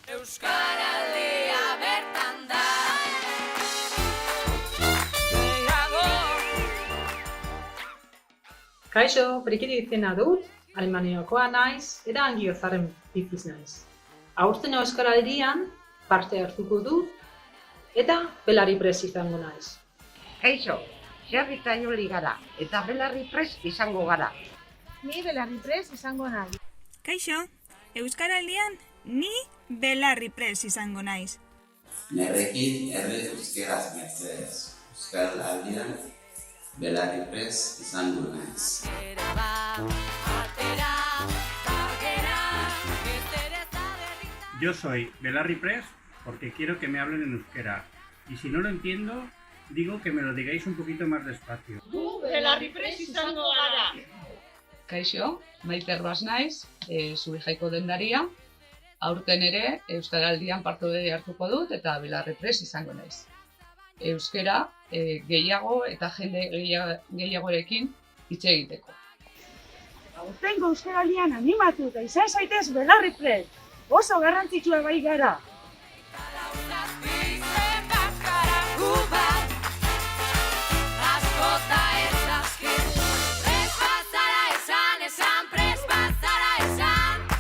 Euskaraldia bertan da. Kaixo, Frikiri izena dut, Alemaniakoa naiz, eta Angiozarren biziz naiz. Aurten Euskaraldian parte hartuko dut, eta belarriprest izango naiz. Kaixo, Xabi eta Joli gara, eta belarriprest izango gara. Ni belarriprest izango naiz. Kaixo, Euskaraldian ni belarriprest izango naiz. Nerekin euskaraz mercedes. Euskaraldian belarriprest izango naiz. Yo soy belarriprest porque quiero que me hablen en euskera. Y si no lo entiendo, digo que me lo digáis un poquito más despacio. Belarriprest izango gara. Kaixo, Maite Erroaz naiz, zure jaiko dendaria. Aurten ere, Euskaraldian parte hartuko dut eta belarriprest izango naiz. Euskera gehiago eta jende gehiagorekin hitz egiteko. Aurtengo Euskaraldian animatu eta izan zaitez belarriprest. Oso garrantzitsua bai gara.